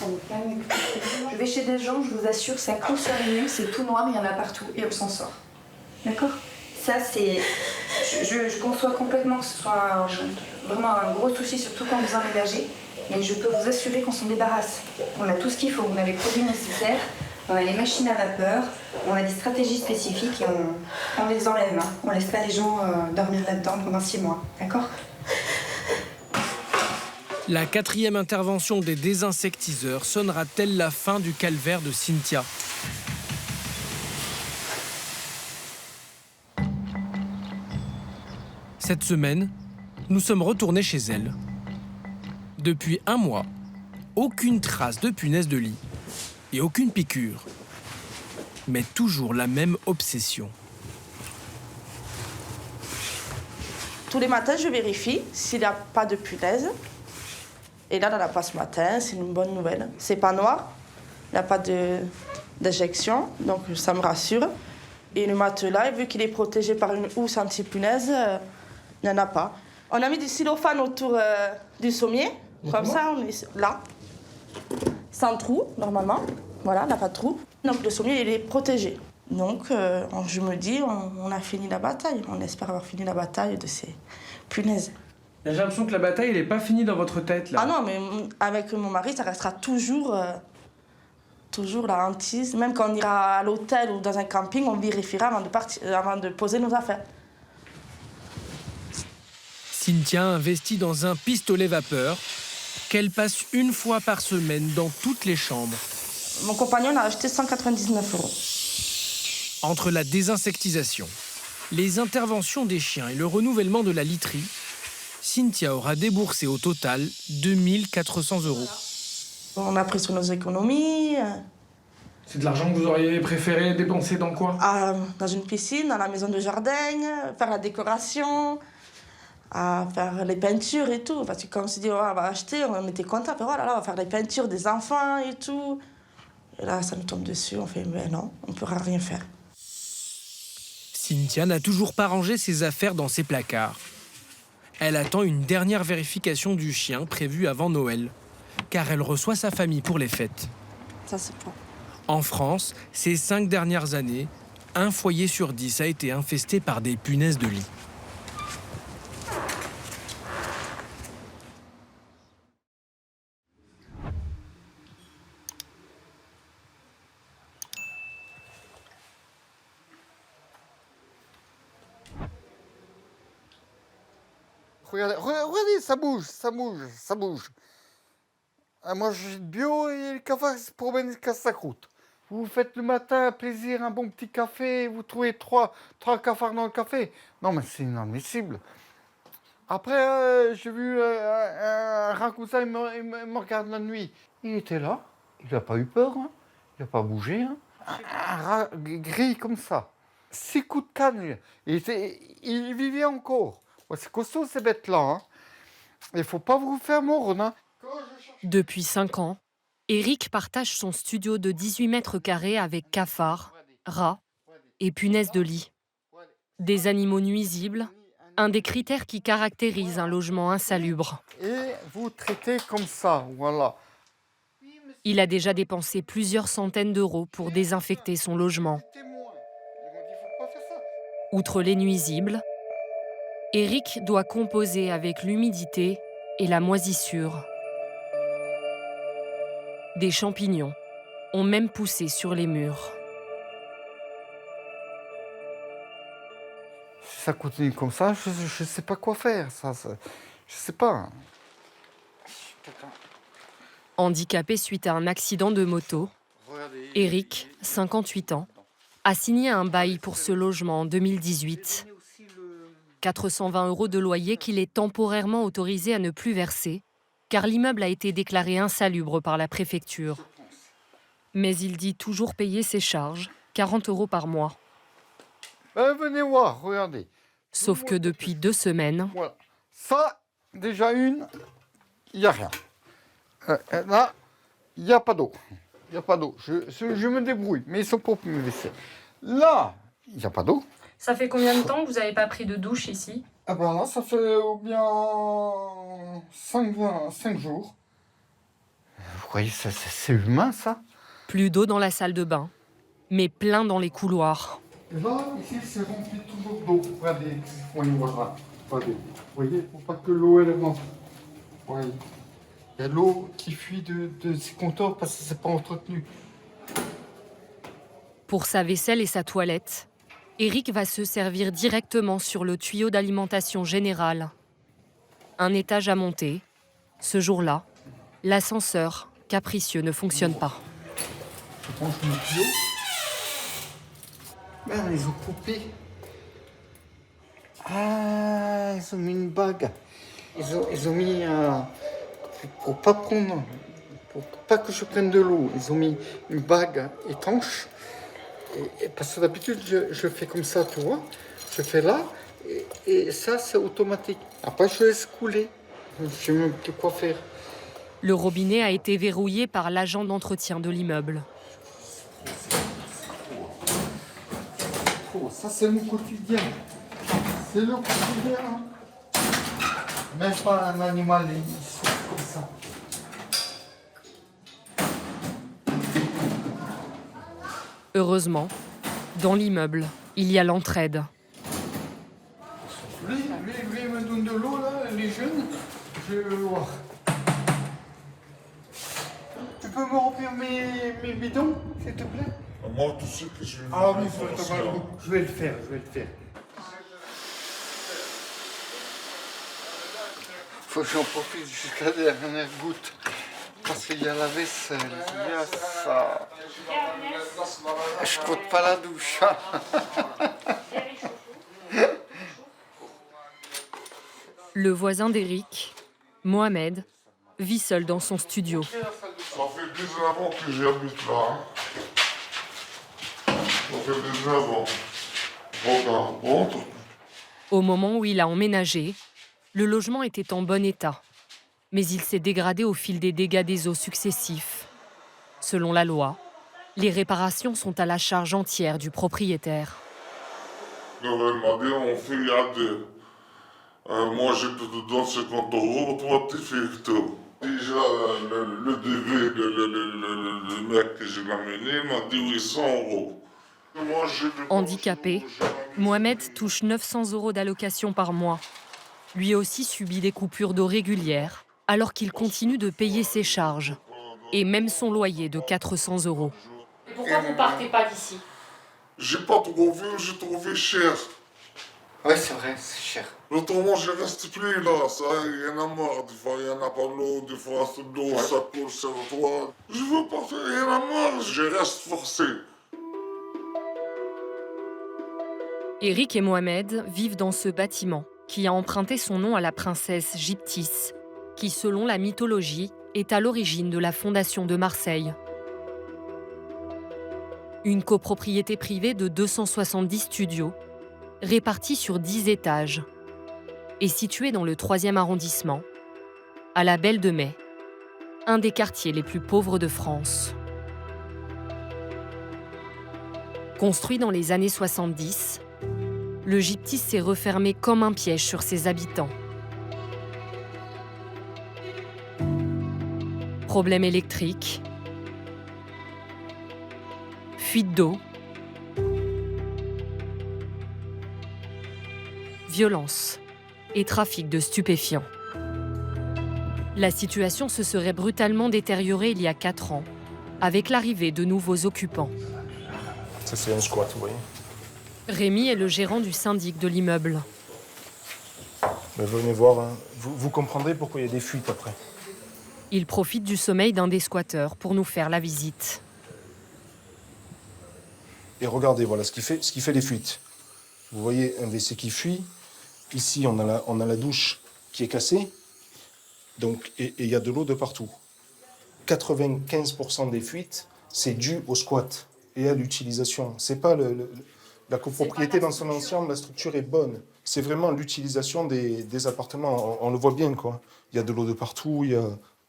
Je vais chez des gens, je vous assure, ça coule sur les murs, c'est tout noir, il y en a partout et on s'en sort. D'accord? Ça, c'est... Je conçois complètement que ce soit vraiment un gros souci, surtout quand vous emménagez. Mais je peux vous assurer qu'on s'en débarrasse. On a tout ce qu'il faut, on a les produits nécessaires, on a les machines à vapeur, on a des stratégies spécifiques et on les enlève. Hein. On laisse pas les gens dormir là-dedans pendant 6 mois. D'accord? La 4e intervention des désinsectiseurs sonnera-t-elle la fin du calvaire de Cynthia? Cette semaine, nous sommes retournés chez elle. Depuis 1 mois, aucune trace de punaise de lit et aucune piqûre. Mais toujours la même obsession. Tous les matins, je vérifie s'il n'y a pas de punaise. Et là, il n'y en a pas ce matin, c'est une bonne nouvelle. C'est pas noir, il n'y a pas d'injection, donc ça me rassure. Et le matelas, vu qu'il est protégé par une housse anti-punaise, il n'y en a pas. On a mis du cellophane autour du sommier, comme ça on est là, sans trou, normalement. Voilà, il n'y a pas de trou. Donc le sommier, il est protégé. Donc je me dis, on a fini la bataille. On espère avoir fini la bataille de ces punaises. J'ai l'impression que la bataille, elle n'est pas finie dans votre tête, là. Ah non, mais avec mon mari, ça restera toujours la hantise. Même quand on ira à l'hôtel ou dans un camping, on vérifiera avant de poser nos affaires. Cynthia investit dans un pistolet vapeur qu'elle passe une fois par semaine dans toutes les chambres. Mon compagnon l'a acheté 199 €. Entre la désinsectisation, les interventions des chiens et le renouvellement de la literie, Cynthia aura déboursé au total 2 400 €. On a pris sur nos économies. C'est de l'argent que vous auriez préféré dépenser dans quoi? Dans une piscine, dans la maison de jardin, faire la décoration, faire les peintures et tout. Parce que comme on s'est dit, on va acheter, on était contents. Oh là là, on va faire les peintures des enfants et tout. Et là, ça nous tombe dessus, on fait, mais non, on ne pourra rien faire. Cynthia n'a toujours pas rangé ses affaires dans ses placards. Elle attend une dernière vérification du chien prévue avant Noël, car elle reçoit sa famille pour les fêtes. Ça, c'est bon. En France, ces 5 dernières années, 1 foyer sur 10 a été infesté par des punaises de lit. Regardez, ça bouge. Moi, j'ai de bio et les cafards se promènent et cassent sa croûte. Vous faites le matin plaisir, un bon petit café, vous trouvez trois cafards dans le café. Non, mais c'est inadmissible. Après, j'ai vu un rat comme ça, il me regarde la nuit. Il était là, il n'a pas eu peur, hein. Il n'a pas bougé. Hein. Un rat gris comme ça. 6 coups de canne, il vivait encore. Ouais, c'est costaud ces bêtes-là. Hein. Il ne faut pas vous faire mordre. Hein. Depuis 5 ans, Eric partage son studio de 18 mètres carrés avec cafards, rats et punaises de lit. Des animaux nuisibles, un des critères qui caractérise un logement insalubre. Et vous traitez comme ça, voilà. Il a déjà dépensé plusieurs centaines d'euros pour désinfecter son logement. Outre les nuisibles, Eric doit composer avec l'humidité et la moisissure. Des champignons ont même poussé sur les murs. Si ça continue comme ça, je ne sais pas quoi faire. Je ne sais pas. Handicapé suite à un accident de moto, Eric, 58 ans, a signé un bail pour ce logement en 2018. 420 € de loyer qu'il est temporairement autorisé à ne plus verser, car l'immeuble a été déclaré insalubre par la préfecture. Mais il dit toujours payer ses charges, 40 € par mois. Venez voir, regardez. Sauf que depuis 2 semaines... Voilà. Ça, déjà il n'y a rien. Là, il n'y a pas d'eau. Il n'y a pas d'eau. Je me débrouille, mais ils sont propres mes WC. Là, il n'y a pas d'eau. Ça fait combien de temps que vous n'avez pas pris de douche ici? Ah ben là, ça fait bien 5 jours. Vous voyez, c'est humain, ça? Plus d'eau dans la salle de bain, mais plein dans les couloirs. Et là, ici, c'est rempli toujours d'eau. Regardez, voyez, voilà. Regardez. Vous voyez, il ne faut pas que l'eau, elle rentre. Voyez. Il y a l'eau qui fuit de ces compteurs parce que ce n'est pas entretenu. Pour sa vaisselle et sa toilette, Eric va se servir directement sur le tuyau d'alimentation générale. Un étage à monter. Ce jour-là, l'ascenseur capricieux ne fonctionne pas. Je branche mon tuyau. Merde, ils ont coupé. Ah, ils ont mis une bague. Ils ont mis pour pas prendre, pour pas que je prenne de l'eau. Ils ont mis une bague étanche. Et parce que d'habitude, je fais comme ça, tu vois. Je fais là, et ça, c'est automatique. Après, je laisse couler. Je sais même plus quoi faire. Le robinet a été verrouillé par l'agent d'entretien de l'immeuble. Ça, c'est mon quotidien. C'est le quotidien. Même pas un animal, il souffre comme ça. Heureusement, dans l'immeuble, il y a l'entraide. Lui me donne de l'eau, là, les jeunes. Je vais voir. Tu peux me remplir mes bidons, s'il te plaît? Moi, tu sais que je vais Ah oui, je vais le faire, Faut que j'en profite jusqu'à la dernière goutte. Parce qu'il y a la vaisselle, il y a ça. Je compte pas la douche. Le voisin d'Éric, Mohamed, vit seul dans son studio. Ça fait 19 ans que j'habite là. Ça fait 19 ans. Regarde, rentre. Au moment où il a emménagé, le logement était en bon état. Mais il s'est dégradé au fil des dégâts des eaux successifs. Selon la loi, les réparations sont à la charge entière du propriétaire. Elle m'a dit, on fait à deux. Moi, je te donne 50 €, toi, tu fais tout. Déjà, le devis, le mec que je l'ai amené m'a dit 800 €. Moi, Handicapé, Mohamed touche 900 € d'allocation par mois. Lui aussi subit des coupures d'eau régulières, alors qu'il continue de payer ses charges, et même son loyer de 400 €. Pourquoi vous partez pas d'ici? J'ai pas trouvé, j'ai trouvé cher. Ouais, c'est vrai, c'est cher. Autrement, je reste plus là, ça, il y en a marre. Des fois, il y en a pas l'eau, des fois, l'eau, ça coule sur toi. Je veux pas faire, il y en a marre, je reste forcé. Éric et Mohamed vivent dans ce bâtiment qui a emprunté son nom à la princesse Gyptis, qui, selon la mythologie, est à l'origine de la fondation de Marseille. Une copropriété privée de 270 studios, répartie sur 10 étages, et située dans le 3e arrondissement, à la Belle de Mai, un des quartiers les plus pauvres de France. Construit dans les années 70, le Gyptis s'est refermé comme un piège sur ses habitants. Problèmes électriques, fuite d'eau, violence et trafic de stupéfiants. La situation se serait brutalement détériorée il y a 4 ans, avec l'arrivée de nouveaux occupants. Ça, c'est un squat, vous voyez. Rémi est le gérant du syndic de l'immeuble. Mais venez voir, hein. Vous comprendrez pourquoi il y a des fuites après. Il profite du sommeil d'un des squatteurs pour nous faire la visite. Et regardez, voilà ce qui fait les fuites. Vous voyez un WC qui fuit. Ici, on a la douche qui est cassée. Donc, et il y a de l'eau de partout. 95% des fuites, c'est dû au squat et à l'utilisation. C'est pas la copropriété dans son ensemble, la structure est bonne. C'est vraiment l'utilisation des appartements. On le voit bien, quoi. Il y a de l'eau de partout.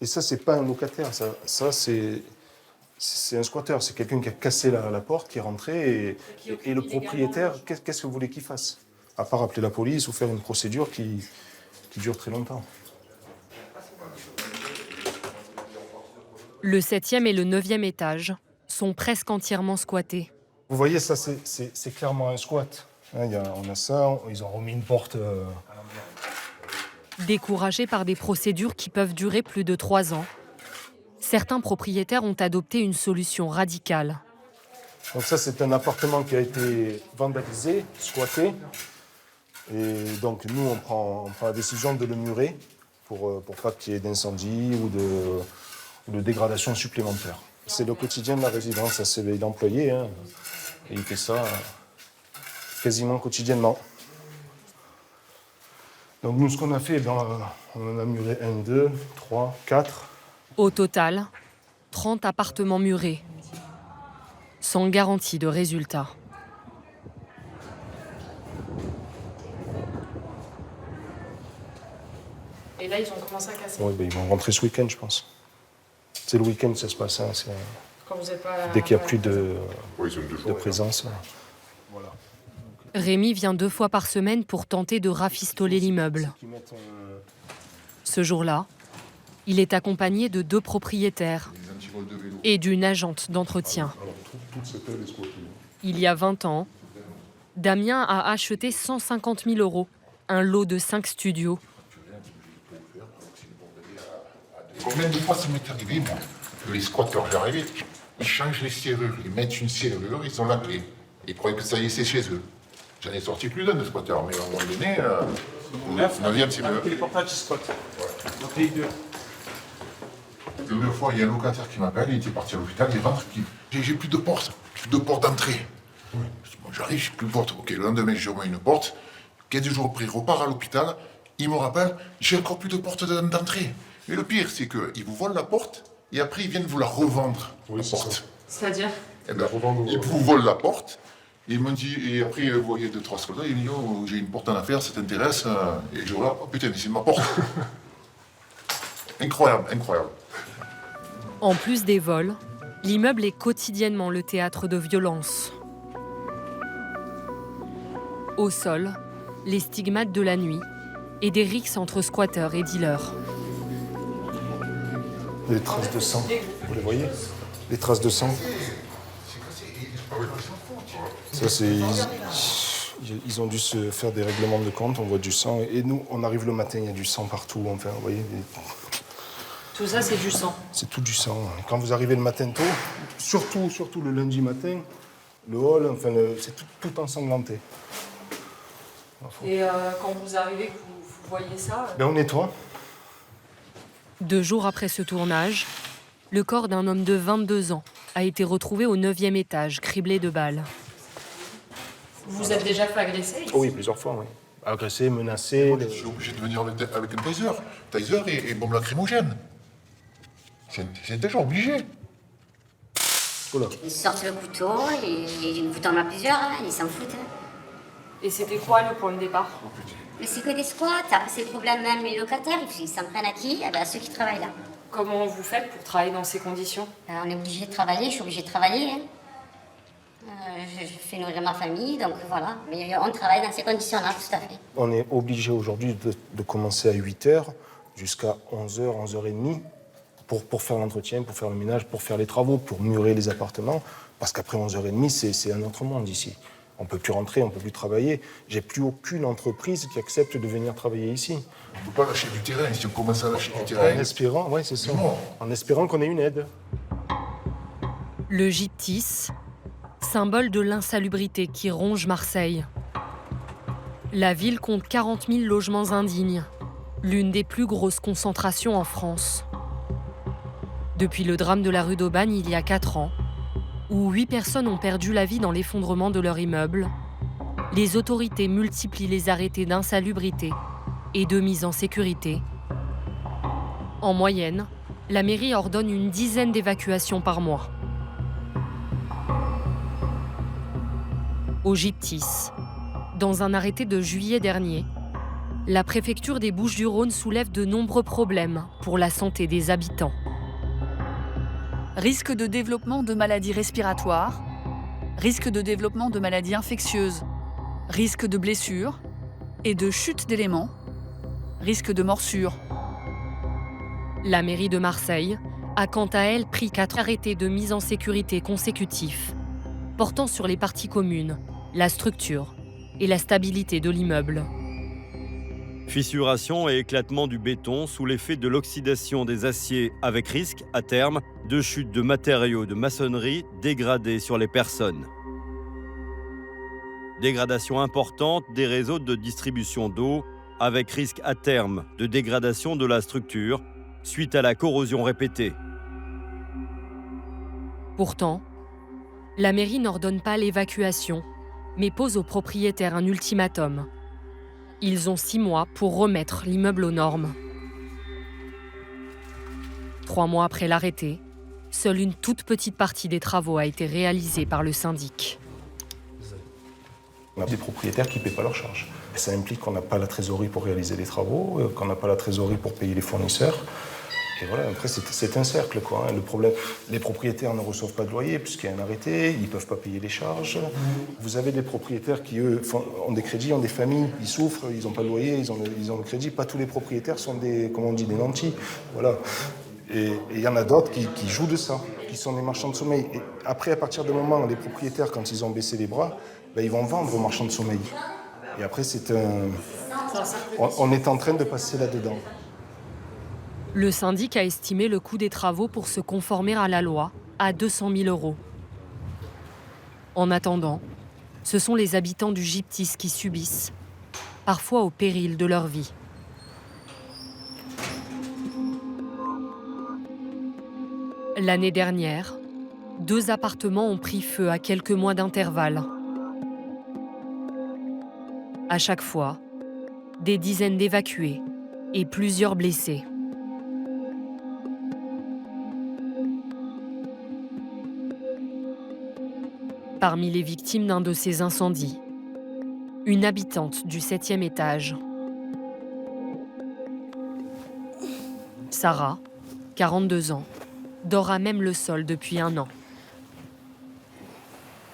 Et ça, c'est pas un locataire. Ça c'est un squatteur. C'est quelqu'un qui a cassé la porte, qui est rentré. Et le propriétaire, qu'est-ce que vous voulez qu'il fasse? À part appeler la police ou faire une procédure qui dure très longtemps. Le 7e et le 9e étage sont presque entièrement squattés. Vous voyez, ça, c'est clairement un squat. On a ça, ils ont remis une porte. Découragés par des procédures qui peuvent durer plus de 3 ans, certains propriétaires ont adopté une solution radicale. Donc ça, c'est un appartement qui a été vandalisé, squatté. Et donc nous, on prend la décision de le murer pour pas qu'il y ait d'incendie ou de dégradation supplémentaire. C'est le quotidien de la résidence, c'est l'employé, hein, et il fait ça quasiment quotidiennement. Donc nous, ce qu'on a fait, on en a muré 1, 2, 3, 4. Au total, 30 appartements murés, sans garantie de résultat. Et là, ils ont commencé à casser. Oui, ils vont rentrer ce week-end, je pense. C'est le week-end que ça se passe. Hein, quand vous êtes pas dès qu'il n'y a plus de présence. Voilà. Rémi vient 2 fois par semaine pour tenter de rafistoler l'immeuble. Ce jour-là, il est accompagné de 2 propriétaires, et d'une agente d'entretien. Il y a 20 ans, Damien a acheté 150 000 €, un lot de 5 studios. Combien de fois ça m'est arrivé, moi, que les squatteurs, j'arrivais, ils changent les serrures, ils mettent une serrure, ils ont la clé. Ils croyaient que ça y est, c'est chez eux. J'en ai sorti plus d'un de squatteurs, mais à un moment donné, on a dit un petit peu. Téléportage squat. Donc les deux. Une fois, il y a un locataire qui m'appelle, il était parti à l'hôpital, il rentre, j'ai plus de porte d'entrée. Bon, j'arrive, j'ai plus de porte. Ok, le lendemain, je remets une porte. 15 jours après, il repart à l'hôpital, il me rappelle, j'ai encore plus de porte d'entrée. Mais le pire, c'est qu'ils vous volent la porte et après, ils viennent vous la revendre, la porte. C'est-à-dire Eh ben, ils vous volent la porte. Et il me dit, et après, vous voyez 2-3 secondes, il me dit, oh, j'ai une porte en affaire, ça t'intéresse? Et je vois, oh putain, mais c'est ma porte. Incroyable, incroyable. En plus des vols, l'immeuble est quotidiennement le théâtre de violences. Au sol, les stigmates de la nuit et des rixes entre squatteurs et dealers. Les traces de sang, vous les voyez? Les traces de sang. Ça, c'est... Ils ont dû se faire des règlements de compte, on voit du sang. Et nous, on arrive le matin, il y a du sang partout. Enfin, vous voyez, Tout ça, c'est du sang. c'est tout du sang. Quand vous arrivez le matin tôt, surtout le lundi matin, le hall, enfin, c'est tout ensanglanté. Et quand vous arrivez, vous voyez ça Ben, on nettoie. 2 jours après ce tournage, le corps d'un homme de 22 ans a été retrouvé au 9e étage, criblé de balles. Vous êtes déjà fait agresser ici? Oh oui, plusieurs fois, oui. Agressé, menacé. Je suis obligé de venir avec un taser. Taser et bombe lacrymogène. C'est déjà obligé. Voilà. Ils sortent le couteau, et vous en a plusieurs, hein, ils s'en foutent. Et c'était quoi le point de départ? Mais c'est que des squats, après c'est le problème même les locataires, ils s'en prennent à qui? Eh ben, à ceux qui travaillent là. Comment vous faites pour travailler dans ces conditions? On est obligé de travailler, je suis obligée de travailler. Hein. Je fais nourrir ma famille, donc voilà. Mais on travaille dans ces conditions-là, tout à fait. On est obligé aujourd'hui de commencer à 8h jusqu'à 11h, 11h30 pour faire l'entretien, pour faire le ménage, pour faire les travaux, pour murer les appartements. Parce qu'après 11h30, c'est un autre monde ici. On ne peut plus rentrer, on ne peut plus travailler. J'ai plus aucune entreprise qui accepte de venir travailler ici. On ne peut pas lâcher du terrain. Si on commence à lâcher du terrain... En espérant, oui, c'est ça. En espérant qu'on ait une aide. Le Gyptis, symbole de l'insalubrité qui ronge Marseille. La ville compte 40 000 logements indignes, l'une des plus grosses concentrations en France. Depuis le drame de la rue d'Aubagne il y a 4 ans, où 8 personnes ont perdu la vie dans l'effondrement de leur immeuble, les autorités multiplient les arrêtés d'insalubrité et de mise en sécurité. En moyenne, la mairie ordonne une dizaine d'évacuations par mois. Au Gyptis, dans un arrêté de juillet dernier, la préfecture des Bouches-du-Rhône soulève de nombreux problèmes pour la santé des habitants. Risque de développement de maladies respiratoires, risque de développement de maladies infectieuses, risque de blessures et de chute d'éléments, risque de morsure. La mairie de Marseille a quant à elle pris 4 arrêtés de mise en sécurité consécutifs, portant sur les parties communes, la structure et la stabilité de l'immeuble. Fissuration et éclatement du béton sous l'effet de l'oxydation des aciers avec risque, à terme, de chute de matériaux de maçonnerie dégradés sur les personnes. Dégradation importante des réseaux de distribution d'eau avec risque à terme de dégradation de la structure suite à la corrosion répétée. Pourtant, la mairie n'ordonne pas l'évacuation, mais pose aux propriétaires un ultimatum. Ils ont 6 mois pour remettre l'immeuble aux normes. 3 mois après l'arrêté, seule une toute petite partie des travaux a été réalisée par le syndic. On a des propriétaires qui ne paient pas leurs charges. Ça implique qu'on n'a pas la trésorerie pour réaliser les travaux, qu'on n'a pas la trésorerie pour payer les fournisseurs. Et voilà, après, c'est un cercle, quoi. Le problème, les propriétaires ne reçoivent pas de loyer puisqu'il y a un arrêté, ils ne peuvent pas payer les charges. Vous avez des propriétaires qui, eux, ont des crédits, ont des familles, ils souffrent, ils n'ont pas de loyer, ils ont le crédit. Pas tous les propriétaires sont des, comment on dit, des nantis. Voilà. Et il y en a d'autres qui jouent de ça, qui sont des marchands de sommeil. Et après, à partir du moment où les propriétaires, quand ils ont baissé les bras, ben, ils vont vendre aux marchands de sommeil. Et après, on est en train de passer là-dedans. Le syndic a estimé le coût des travaux pour se conformer à la loi à 200 000 €. En attendant, ce sont les habitants du Gyptis qui subissent, parfois au péril de leur vie. L'année dernière, 2 appartements ont pris feu à quelques mois d'intervalle. À chaque fois, des dizaines d'évacués et plusieurs blessés. Parmi les victimes d'un de ces incendies, une habitante du 7e étage. Sarah, 42 ans, dort à même le sol depuis 1 an.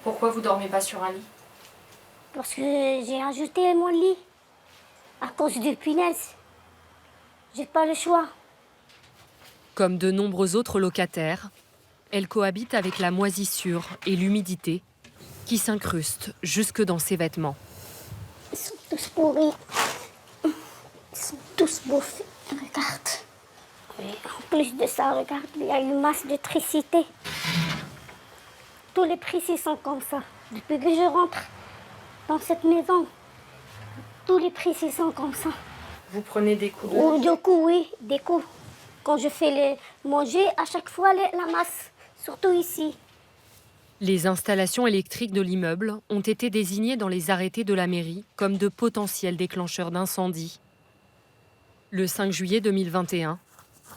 Pourquoi vous dormez pas sur un lit? Parce que j'ai ajouté mon lit à cause du punaise. J'ai pas le choix. Comme de nombreux autres locataires, elle cohabite avec la moisissure et l'humidité qui s'incrustent jusque dans ses vêtements. Ils sont tous pourris. Ils sont tous bouffés. Regarde. En plus de ça, regarde, il y a une masse d'électricité. Tous les prix sont comme ça. Depuis que je rentre dans cette maison, tous les prix sont comme ça. Vous prenez des coups Ou des coups, oui, des coups. Quand je fais les manger, à chaque fois la masse, surtout ici. Les installations électriques de l'immeuble ont été désignées dans les arrêtés de la mairie comme de potentiels déclencheurs d'incendie. Le 5 juillet 2021,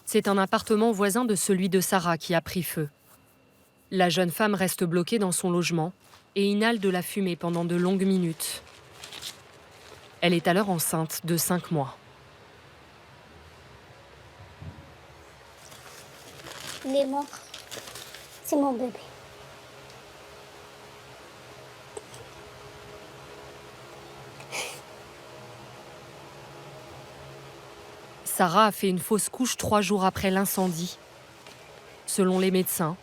c'est un appartement voisin de celui de Sarah qui a pris feu. La jeune femme reste bloquée dans son logement et inhale de la fumée pendant de longues minutes. Elle est alors enceinte de 5 mois. Il est mort. C'est mon bébé. Sarah a fait une fausse couche 3 jours après l'incendie. Selon les médecins,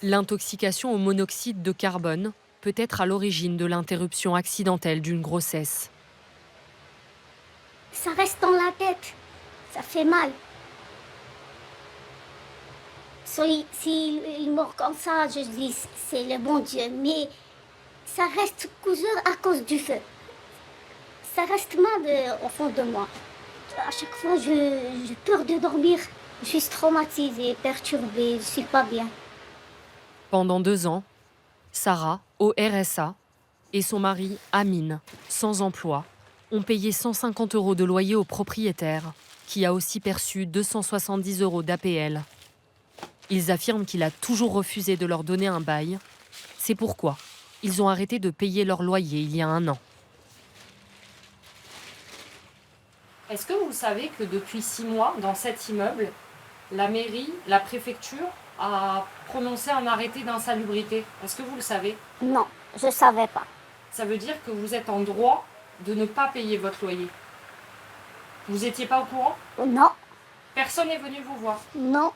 l'intoxication au monoxyde de carbone peut être à l'origine de l'interruption accidentelle d'une grossesse. Ça reste dans la tête. Ça fait mal. S'il meurt comme ça, je dis c'est le bon Dieu. Mais ça reste cousu à cause du feu. Ça reste mal au fond de moi. À chaque fois, j'ai peur de dormir. Je suis traumatisée, perturbée, je suis pas bien. Pendant 2 ans, Sarah, au RSA, et son mari, Amine, sans emploi, ont payé 150 € de loyer au propriétaire, qui a aussi perçu 270 € d'APL. Ils affirment qu'il a toujours refusé de leur donner un bail. C'est pourquoi ils ont arrêté de payer leur loyer il y a 1 an. Est-ce que vous savez que depuis 6 mois, dans cet immeuble, la mairie, la préfecture a prononcé un arrêté d'insalubrité? Est-ce que vous le savez? Non, je ne savais pas. Ça veut dire que vous êtes en droit de ne pas payer votre loyer. Vous n'étiez pas au courant? Non. Personne n'est venu vous voir? Non.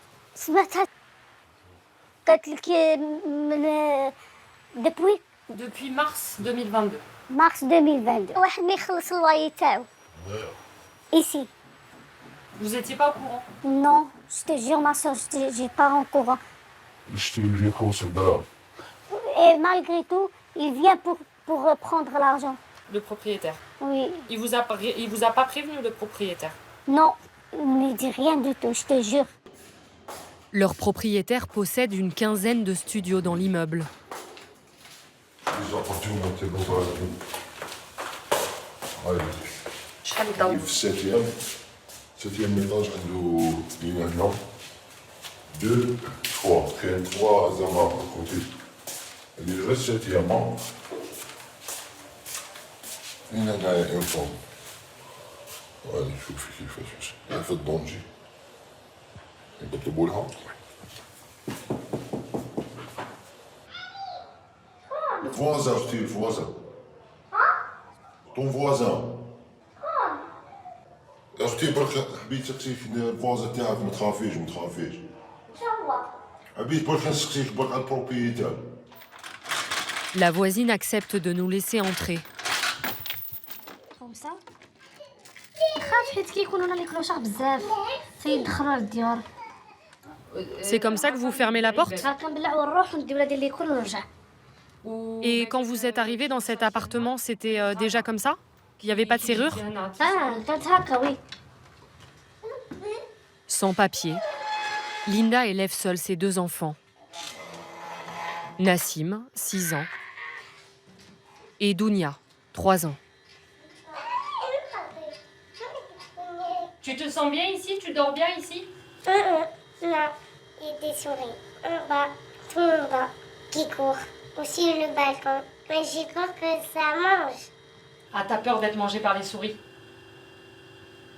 Depuis mars 2022. Mars 2022. Ici. Vous n'étiez pas au courant? Non, je te jure, ma soeur, je n'ai pas au courant. Et malgré tout, il vient pour prendre l'argent. Le propriétaire? Oui. Il vous a pas prévenu, le propriétaire? Non, il ne me dit rien du tout, je te jure. Leur propriétaire possède une quinzaine de studios dans l'immeuble. Septième étage, il y a 2, 3. Il y a 3 amas à côté. Et le reste, septième. Il y a un fond. Ouais, il faut qu'il fasse. Il a fait de danger. Il a fait de boulot. Le voisin, je dis le voisin. Ton voisin. Je اختي برك حبيت تسقسي في الفوازا تاعك ما تخافيش ما تخافيش. ان شاء الله. حبيت برك نسقسيك برك على البروبريتير. La voisine accepte de nous laisser entrer. خمسة. خاف حيت كيكونوا لنا الكلوشة بزاف. تيدخلوا للديار. C'est comme ça que vous fermez la porte? كنبلعوا الروح ونديو ولادي اللي يكون ونرجع. Et quand vous êtes arrivé dans cet appartement, c'était déjà comme ça? Il n'y avait pas de serrure? كانت هكا وي. Sans papier, Linda élève seule ses 2 enfants. Nassim, 6 ans, et Dounia, 3 ans. Tu te sens bien ici? Tu dors bien ici? Non, il y a des souris. En bas, tout en bas, qui court. Aussi le balcon. Mais j'ai peur que ça mange. Ah, t'as peur d'être mangé par les souris?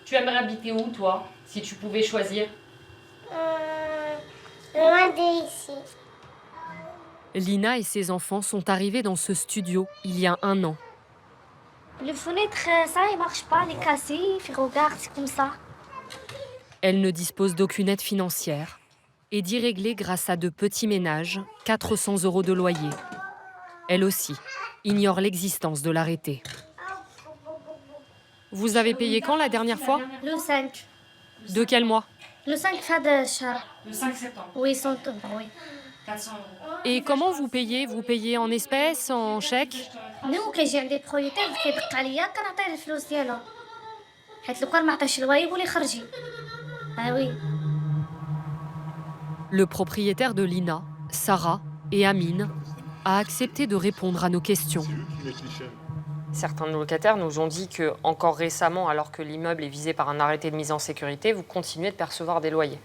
Tu aimerais habiter où, toi, si tu pouvais choisir? Loin d'ici. Lina et ses enfants sont arrivés dans ce studio il y a 1 an. Le fenêtre, ça, il marche pas, il est cassé. Puis regarde, c'est comme ça. Elle ne dispose d'aucune aide financière et dit régler grâce à de petits ménages 400 € de loyer. Elle aussi ignore l'existence de l'arrêté. Vous avez payé quand la dernière fois? Le 5. De quel mois? Le 5 هذا الشهر. Le 5 septembre. Oui, 100 €, oui. 400 €. Et comment vous payez? Vous payez en espèces, en chèques? nous كيجي عندي برويتير كيدق عليا كنعطيه الفلوس ديالو. حيت لو كان ما عطاش الواي يقول لي خرجي. oui. Le propriétaire de Lina, Sarah et Amine, a accepté de répondre à nos questions. Certains de nos locataires nous ont dit que, encore récemment, alors que l'immeuble est visé par un arrêté de mise en sécurité, vous continuez de percevoir des loyers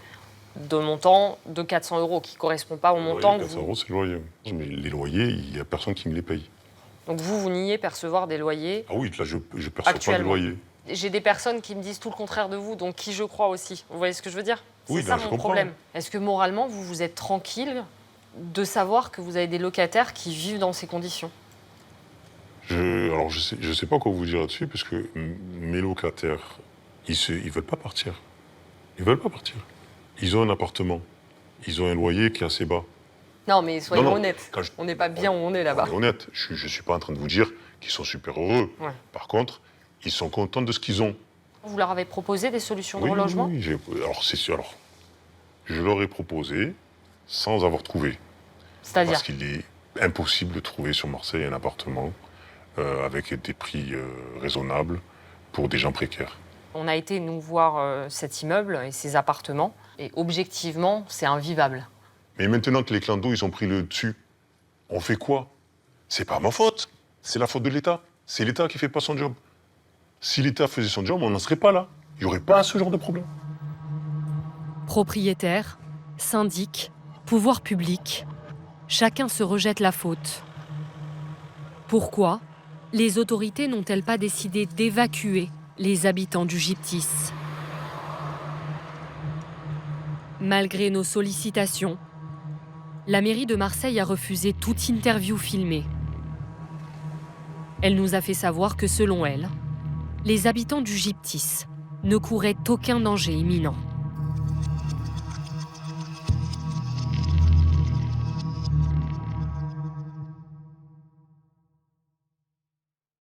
de montant de 400 € qui ne correspond pas au montant que 400 vous... €, c'est le loyer. Mais les loyers, il n'y a personne qui me les paye. Donc vous niez percevoir des loyers. Ah oui, là, je perçois pas de Actuellement. loyer. J'ai des personnes qui me disent tout le contraire de vous, donc qui je crois aussi. Vous voyez ce que je veux dire? Oui, c'est ça je mon comprends. problème. Est-ce que moralement, vous êtes tranquille de savoir que vous avez des locataires qui vivent dans ces conditions? Alors, je sais pas quoi vous dire là-dessus, parce que mes locataires, ils veulent pas partir. Ils veulent pas partir. Ils ont un appartement. Ils ont un loyer qui est assez bas. Non, mais soyons Non, honnêtes. quand On n'est pas bien où on est là-bas. On est honnête. Je suis pas en train de vous dire qu'ils sont super heureux. Ouais. Par contre, ils sont contents de ce qu'ils ont. Vous leur avez proposé des solutions de Oui, relogement? oui, alors, c'est sûr. Alors, je leur ai proposé sans avoir trouvé. C'est-à-dire? Parce qu'il est impossible de trouver sur Marseille un appartement avec des prix raisonnables pour des gens précaires. On a été nous voir cet immeuble et ces appartements, et objectivement, c'est invivable. Mais maintenant que les clandos, ils ont pris le dessus, on fait quoi? C'est pas ma faute. C'est la faute de l'État. C'est l'État qui fait pas son job. Si l'État faisait son job, on n'en serait pas là. Il n'y aurait pas ce genre de problème. Propriétaires, syndics, pouvoirs publics, chacun se rejette la faute. Pourquoi les autorités n'ont-elles pas décidé d'évacuer les habitants du Gyptis? Malgré nos sollicitations, la mairie de Marseille a refusé toute interview filmée. Elle nous a fait savoir que selon elle, les habitants du Gyptis ne couraient aucun danger imminent.